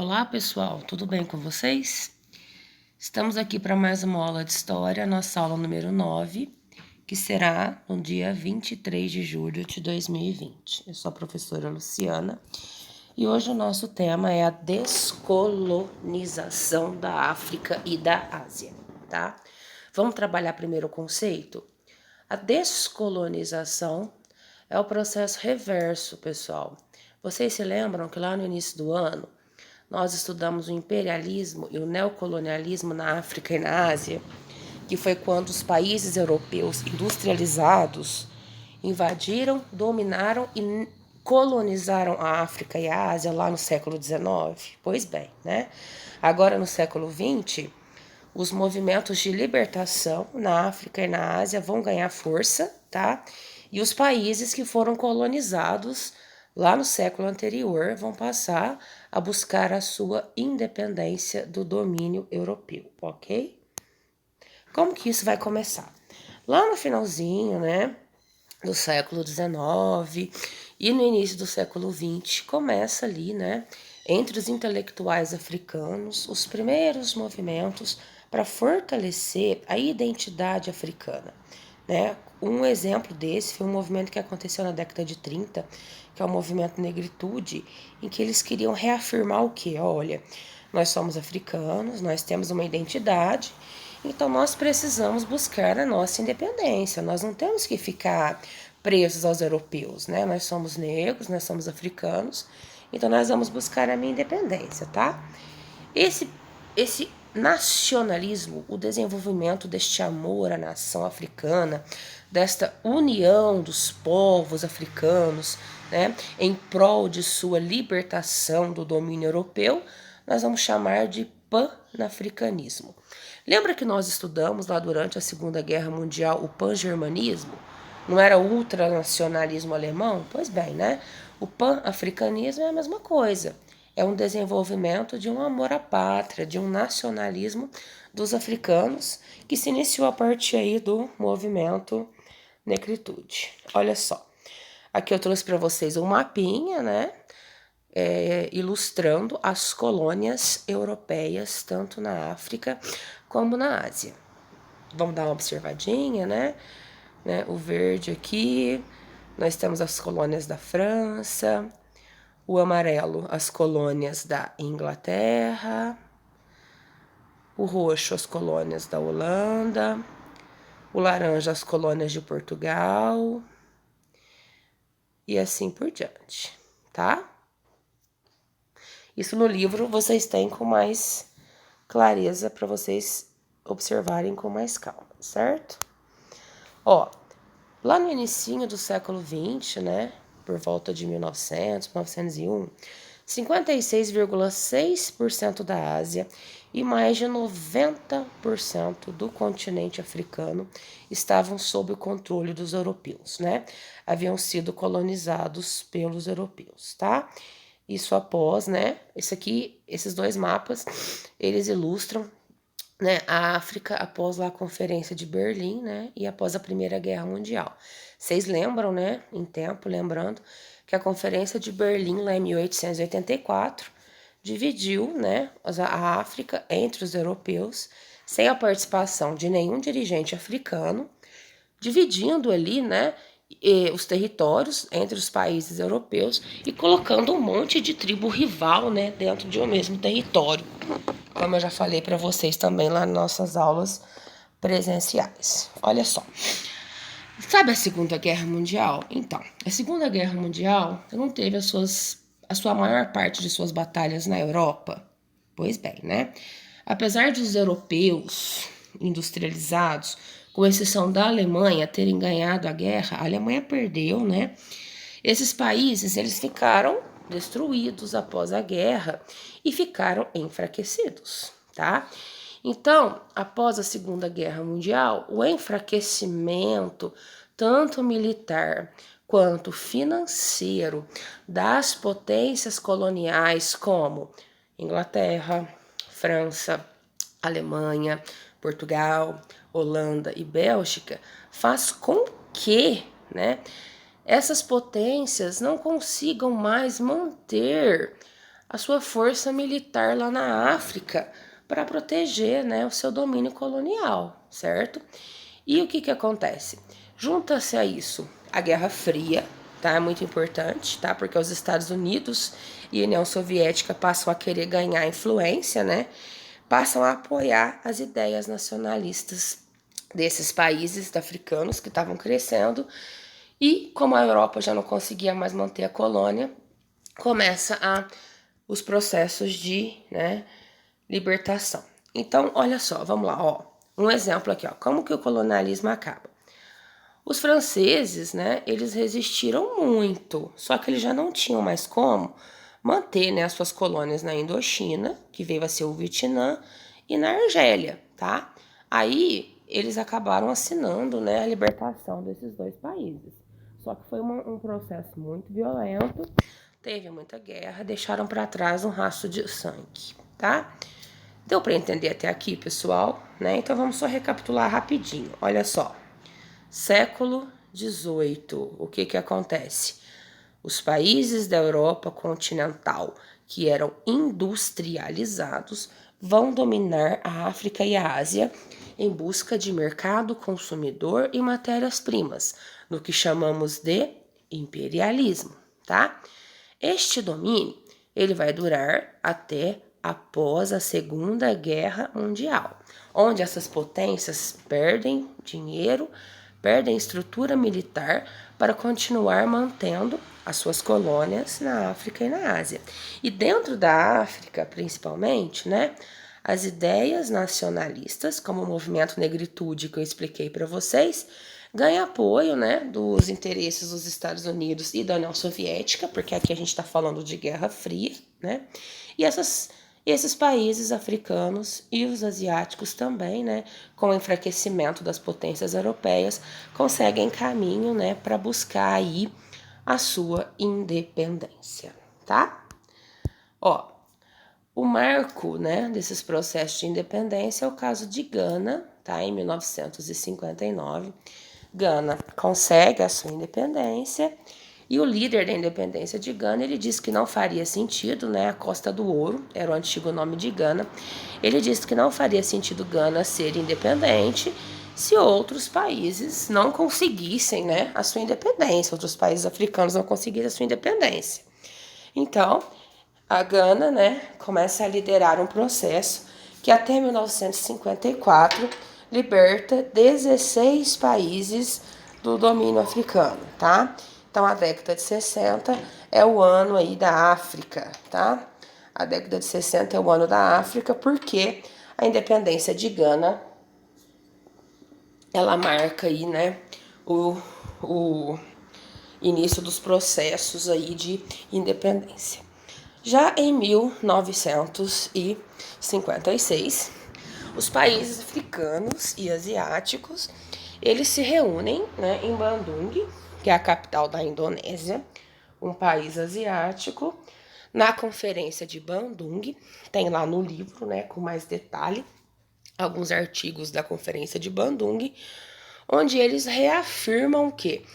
Olá pessoal, tudo bem com vocês? Estamos aqui para mais uma aula de História, nossa aula número 9, que será no dia 23 de julho de 2020. Eu sou a professora Luciana e hoje o nosso tema é a descolonização da África e da Ásia, tá? Vamos trabalhar primeiro o conceito? A descolonização é o processo reverso, pessoal. Vocês se lembram que lá no início do ano nós estudamos o imperialismo e o neocolonialismo na África e na Ásia, que foi quando os países europeus industrializados invadiram, dominaram e colonizaram a África e a Ásia lá no século XIX. Pois bem, né? Agora no século XX, os movimentos de libertação na África e na Ásia vão ganhar força, tá? E os países que foram colonizados lá no século anterior vão passar a buscar a sua independência do domínio europeu, ok? Como que isso vai começar? Lá no finalzinho, né, do século XIX e no início do século XX, começa ali, né, entre os intelectuais africanos, os primeiros movimentos para fortalecer a identidade africana, né? Um exemplo desse foi um movimento que aconteceu na década de 30, que é o movimento Negritude, em que eles queriam reafirmar o quê? Olha, nós somos africanos, nós temos uma identidade, então nós precisamos buscar a nossa independência, nós não temos que ficar presos aos europeus, né? Nós somos negros, nós somos africanos, então nós vamos buscar a minha independência, tá? Esse nacionalismo, o desenvolvimento deste amor à nação africana, desta união dos povos africanos, né, em prol de sua libertação do domínio europeu, nós vamos chamar de panafricanismo. Lembra que nós estudamos lá durante a Segunda Guerra Mundial o pan-germanismo? Não era o ultranacionalismo alemão? Pois bem, né? O pan-africanismo é a mesma coisa. É um desenvolvimento de um amor à pátria, de um nacionalismo dos africanos que se iniciou a partir aí do movimento Negritude. Olha só, aqui eu trouxe para vocês um mapinha, né? Ilustrando as colônias europeias, tanto na África como na Ásia. Vamos dar uma observadinha, né? O verde aqui, nós temos as colônias da França, o amarelo, as colônias da Inglaterra, o roxo, as colônias da Holanda, o laranja, as colônias de Portugal, e assim por diante, tá? Isso no livro vocês têm com mais clareza para vocês observarem com mais calma, certo? Ó, lá no início do século XX, né, por volta de 1900, 1901, 56,6% da Ásia e mais de 90% do continente africano estavam sob o controle dos europeus, né? Haviam sido colonizados pelos europeus, tá? Isso após, né? Esses dois mapas, eles ilustram, né, a África após lá a Conferência de Berlim, né, e após a Primeira Guerra Mundial. Vocês lembram, né, em tempo, lembrando que a Conferência de Berlim, lá em 1884, dividiu, né, a África entre os europeus, sem a participação de nenhum dirigente africano, dividindo ali, né, os territórios entre os países europeus e colocando um monte de tribo rival, né, dentro de um mesmo território, como eu já falei para vocês também lá nas nossas aulas presenciais. Olha só, sabe a Segunda Guerra Mundial? Então, a Segunda Guerra Mundial não teve a sua maior parte de suas batalhas na Europa? Pois bem, né? Apesar de os europeus industrializados, com exceção da Alemanha, terem ganhado a guerra, a Alemanha perdeu, né? Esses países, eles ficaram destruídos após a guerra e ficaram enfraquecidos, tá? Então, após a Segunda Guerra Mundial, o enfraquecimento, tanto militar quanto financeiro, das potências coloniais como Inglaterra, França, Alemanha, Portugal, Holanda e Bélgica, faz com que, né, essas potências não consigam mais manter a sua força militar lá na África para proteger, né, o seu domínio colonial, certo? E o que acontece? Junta-se a isso a Guerra Fria, tá? É muito importante, tá? Porque os Estados Unidos e a União Soviética passam a querer ganhar influência, né? Passam a apoiar as ideias nacionalistas desses países africanos que estavam crescendo. E como a Europa já não conseguia mais manter a colônia, começa os processos de, né, libertação. Então, olha só, vamos lá, ó. Um exemplo aqui, ó. Como que o colonialismo acaba? Os franceses, né, eles resistiram muito, só que eles já não tinham mais como manter, né, as suas colônias na Indochina, que veio a ser o Vietnã, e na Argélia, tá? Aí eles acabaram assinando, né, a libertação desses dois países. Só que foi um processo muito violento, teve muita guerra, deixaram para trás um rastro de sangue, tá? Deu para entender até aqui, pessoal, né? Então vamos só recapitular rapidinho. Olha só. Século XVIII, o que acontece? Os países da Europa continental que eram industrializados vão dominar a África e a Ásia em busca de mercado consumidor e matérias-primas, no que chamamos de imperialismo, tá? Este domínio, ele vai durar até após a Segunda Guerra Mundial, onde essas potências perdem dinheiro, perdem estrutura militar para continuar mantendo as suas colônias na África e na Ásia. E dentro da África, principalmente, né, as ideias nacionalistas, como o movimento Negritude que eu expliquei para vocês, ganha apoio, né, dos interesses dos Estados Unidos e da União Soviética, porque aqui a gente está falando de Guerra Fria, né, e esses países africanos e os asiáticos também, né, com o enfraquecimento das potências europeias, conseguem caminho, né, para buscar aí a sua independência, tá? Ó, o marco, né, desses processos de independência é o caso de Gana, tá, em 1959. Gana consegue a sua independência e o líder da independência de Gana, ele disse que não faria sentido, né, a Costa do Ouro, era o antigo nome de Gana, ele disse que não faria sentido Gana ser independente se outros países não conseguissem, né, a sua independência, outros países africanos não conseguissem a sua independência. Então, a Gana, né, começa a liderar um processo que até 1954 liberta 16 países do domínio africano, tá? Então a década de 60 é o ano aí da África, tá? A década de 60 é o ano da África porque a independência de Gana, ela marca aí, né, o início dos processos aí de independência. Já em 1956, os países africanos e asiáticos, eles se reúnem, né, em Bandung, que é a capital da Indonésia, um país asiático, na conferência de Bandung, tem lá no livro, né, com mais detalhe, alguns artigos da conferência de Bandung, onde eles reafirmam que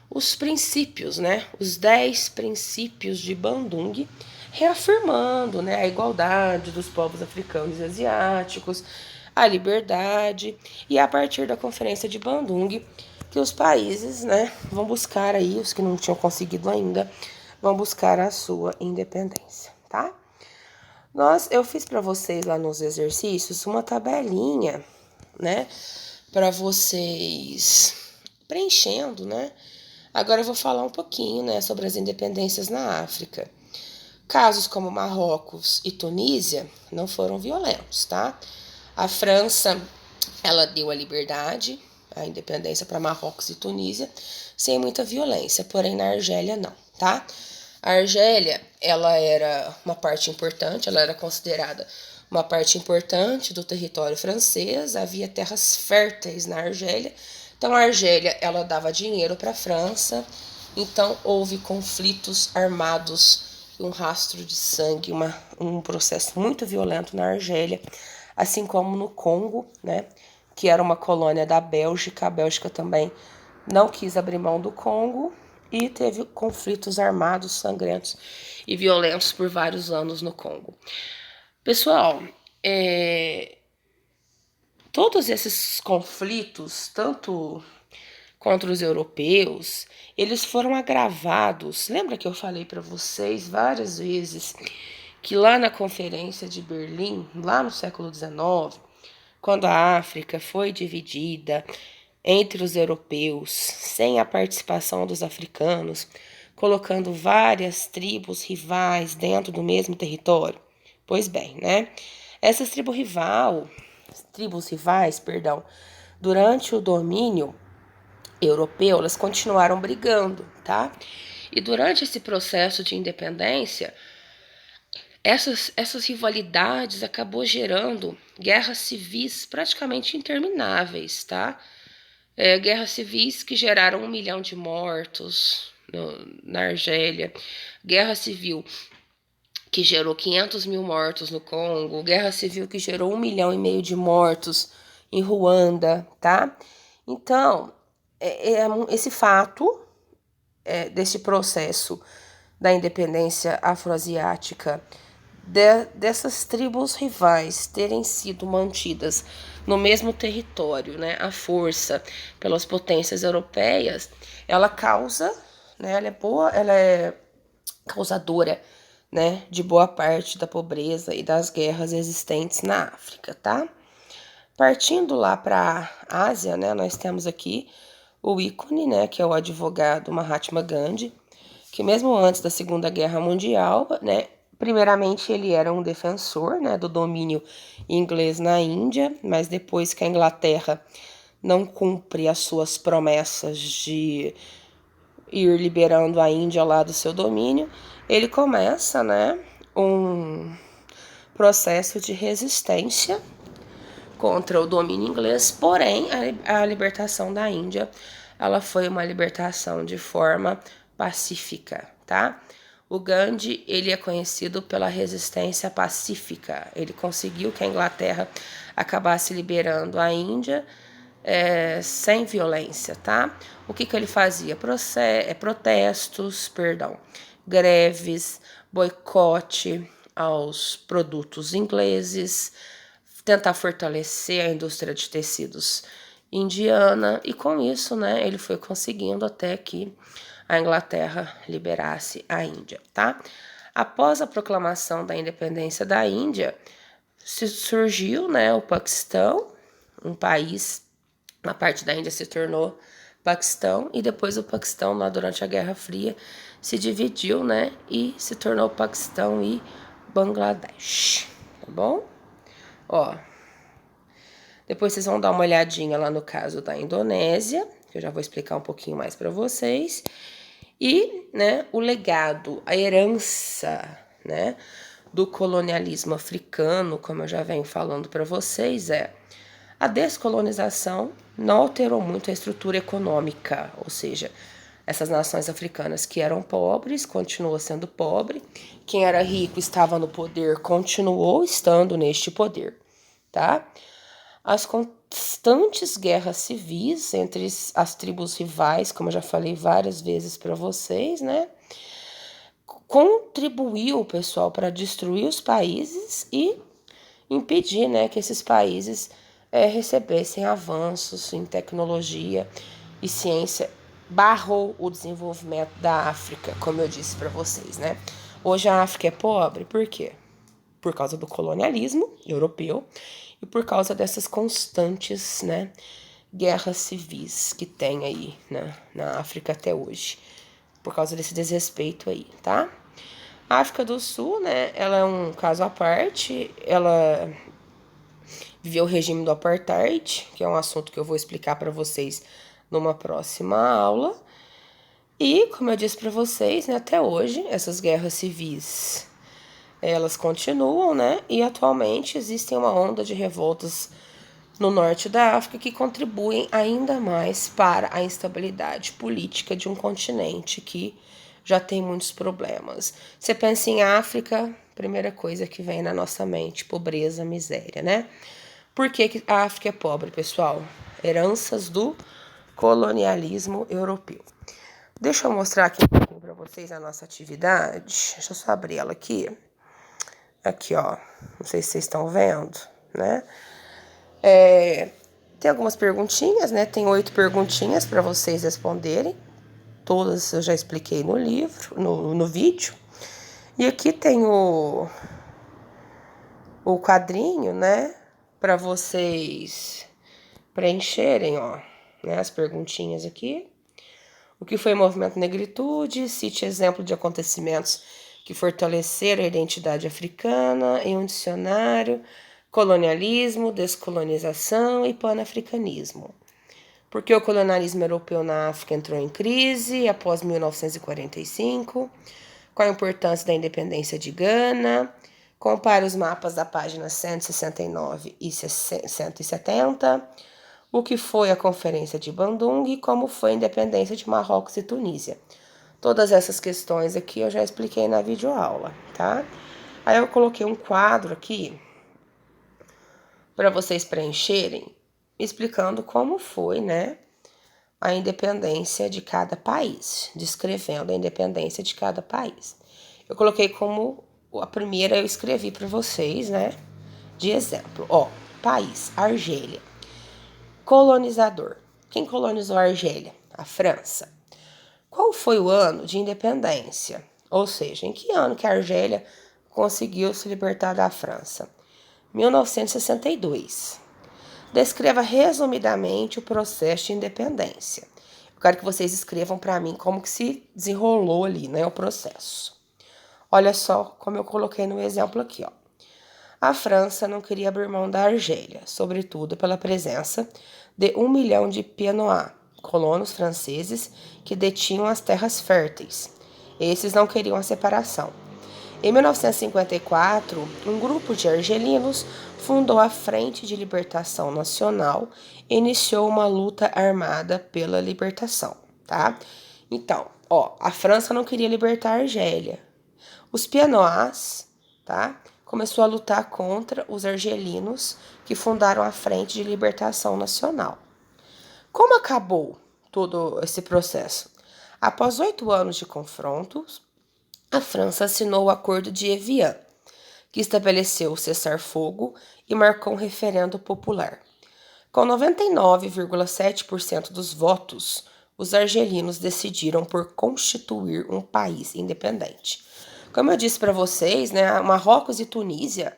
os princípios, né, os 10 princípios de Bandung, reafirmando, né, a igualdade dos povos africanos e asiáticos, a liberdade, e a partir da conferência de Bandung, que os países, né, vão buscar aí, os que não tinham conseguido ainda, vão buscar a sua independência, tá? Eu fiz para vocês lá nos exercícios uma tabelinha, né, para vocês preenchendo, né? Agora eu vou falar um pouquinho, né, sobre as independências na África. Casos como Marrocos e Tunísia não foram violentos, tá? A França, ela deu a liberdade, a independência para Marrocos e Tunísia, sem muita violência, porém na Argélia não, tá? A Argélia, ela era uma parte importante, ela era considerada uma parte importante do território francês, havia terras férteis na Argélia, então a Argélia, ela dava dinheiro para a França, então houve conflitos armados, um rastro de sangue, um processo muito violento na Argélia, assim como no Congo, né, que era uma colônia da Bélgica. A Bélgica também não quis abrir mão do Congo e teve conflitos armados, sangrentos e violentos por vários anos no Congo. Pessoal, todos esses conflitos, tanto contra os europeus, eles foram agravados. Lembra que eu falei para vocês várias vezes que lá na Conferência de Berlim, lá no século XIX, quando a África foi dividida entre os europeus, sem a participação dos africanos, colocando várias tribos rivais dentro do mesmo território? Pois bem, né? Essas tribos rivais, durante o domínio europeu, elas continuaram brigando, tá? E durante esse processo de independência, essas rivalidades acabou gerando guerras civis praticamente intermináveis, tá? Guerras civis que geraram 1 milhão de mortos na Argélia, guerra civil que gerou 500 mil mortos no Congo, guerra civil que gerou 1,5 milhão de mortos em Ruanda, tá? Então, esse fato desse processo da independência afroasiática, dessas tribos rivais terem sido mantidas no mesmo território, né, à força pelas potências europeias, ela causa, né, ela é causadora, né, de boa parte da pobreza e das guerras existentes na África, tá? Partindo lá para a Ásia, né, nós temos aqui o ícone, né, que é o advogado Mahatma Gandhi, que mesmo antes da Segunda Guerra Mundial, né, primeiramente ele era um defensor, né, do domínio inglês na Índia, mas depois que a Inglaterra não cumpre as suas promessas de ir liberando a Índia lá do seu domínio, ele começa, né, um processo de resistência contra o domínio inglês, porém a libertação da Índia, ela foi uma libertação de forma pacífica, tá? O Gandhi, ele é conhecido pela resistência pacífica. Ele conseguiu que a Inglaterra acabasse liberando a Índia sem violência, tá? O que ele fazia? Protestos, greves, boicote aos produtos ingleses, tentar fortalecer a indústria de tecidos indiana, e com isso, né, ele foi conseguindo até que a Inglaterra liberasse a Índia, tá? Após a proclamação da independência da Índia, surgiu, né, o Paquistão, um país, uma parte da Índia se tornou Paquistão, e depois o Paquistão, lá durante a Guerra Fria, se dividiu, né, e se tornou Paquistão e Bangladesh, tá bom? Ó, depois vocês vão dar uma olhadinha lá no caso da Indonésia, que eu já vou explicar um pouquinho mais para vocês. E, né, o legado, a herança, né, do colonialismo africano, como eu já venho falando para vocês, a descolonização não alterou muito a estrutura econômica, ou seja, essas nações africanas que eram pobres, continuou sendo pobre, quem era rico estava no poder, continuou estando neste poder, tá? As constantes guerras civis entre as tribos rivais, como eu já falei várias vezes para vocês, né? Contribuiu, pessoal, para destruir os países e impedir, né, que esses países recebessem avanços em tecnologia e ciência. Barrou o desenvolvimento da África, como eu disse para vocês, né? Hoje a África é pobre, por quê? Por causa do colonialismo europeu e por causa dessas constantes, né, guerras civis que tem aí, né, na África até hoje, por causa desse desrespeito aí, tá? A África do Sul, né, ela é um caso à parte, ela viveu o regime do apartheid, que é um assunto que eu vou explicar para vocês numa próxima aula. E, como eu disse para vocês, né, até hoje, essas guerras civis, elas continuam, né, e atualmente existem uma onda de revoltas no norte da África que contribuem ainda mais para a instabilidade política de um continente que já tem muitos problemas. Você pensa em África, primeira coisa que vem na nossa mente, pobreza, miséria, né? Por que a África é pobre, pessoal? Heranças do colonialismo europeu. Deixa eu mostrar aqui um pouquinho para vocês a nossa atividade. Deixa eu só abrir ela aqui. Aqui, ó. Não sei se vocês estão vendo, né? Tem algumas perguntinhas, né? Tem 8 perguntinhas para vocês responderem. Todas eu já expliquei no livro, no vídeo. E aqui tem o quadrinho, né? Para vocês preencherem, ó, né? As perguntinhas aqui. O que foi o movimento negritude? Cite exemplo de acontecimentos que fortaleceram a identidade africana em um dicionário. Colonialismo, descolonização e panafricanismo. Por que o colonialismo europeu na África entrou em crise após 1945? Qual a importância da independência de Gana? Compare os mapas da página 169 e 170. O que foi a Conferência de Bandung e como foi a independência de Marrocos e Tunísia. Todas essas questões aqui eu já expliquei na videoaula, tá? Aí eu coloquei um quadro aqui para vocês preencherem, explicando como foi, né, a independência de cada país, descrevendo a independência de cada país. Eu coloquei como a primeira eu escrevi para vocês, né, de exemplo. Ó, país, Argélia. Colonizador. Quem colonizou a Argélia? A França. Qual foi o ano de independência? Ou seja, em que ano que a Argélia conseguiu se libertar da França? 1962. Descreva resumidamente o processo de independência. Eu quero que vocês escrevam para mim como que se desenrolou ali, né, o processo. Olha só como eu coloquei no exemplo aqui, ó. A França não queria abrir mão da Argélia, sobretudo pela presença de 1 milhão de Pieds-Noirs, colonos franceses que detinham as terras férteis. Esses não queriam a separação. Em 1954, um grupo de argelinos fundou a Frente de Libertação Nacional e iniciou uma luta armada pela libertação, tá? Então, ó, a França não queria libertar a Argélia. Os Pieds-Noirs, tá? Começou a lutar contra os argelinos que fundaram a Frente de Libertação Nacional. Como acabou todo esse processo? Após 8 anos de confrontos, a França assinou o Acordo de Evian, que estabeleceu o cessar-fogo e marcou um referendo popular. Com 99,7% dos votos, os argelinos decidiram por constituir um país independente. Como eu disse para vocês, né, Marrocos e Tunísia,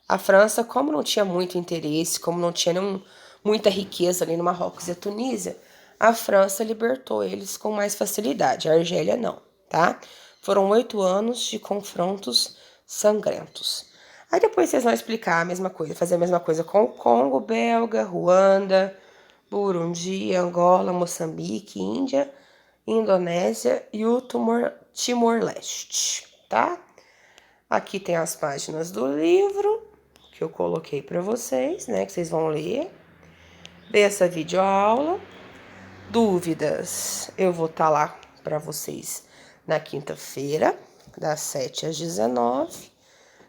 a França, como não tinha muito interesse, como não tinha muita riqueza ali no Marrocos e Tunísia, a França libertou eles com mais facilidade, a Argélia não, tá? Foram 8 anos de confrontos sangrentos. Aí depois vocês vão explicar a mesma coisa, fazer a mesma coisa com o Congo, Belga, Ruanda, Burundi, Angola, Moçambique, Índia, Indonésia e o Timor-Leste, tá? Aqui tem as páginas do livro que eu coloquei para vocês, né? Que vocês vão ler. Dessa videoaula. Dúvidas, eu vou estar lá para vocês na quinta-feira, das 7 às 19.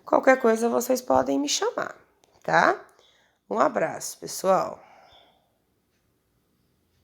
Qualquer coisa vocês podem me chamar, tá? Um abraço, pessoal.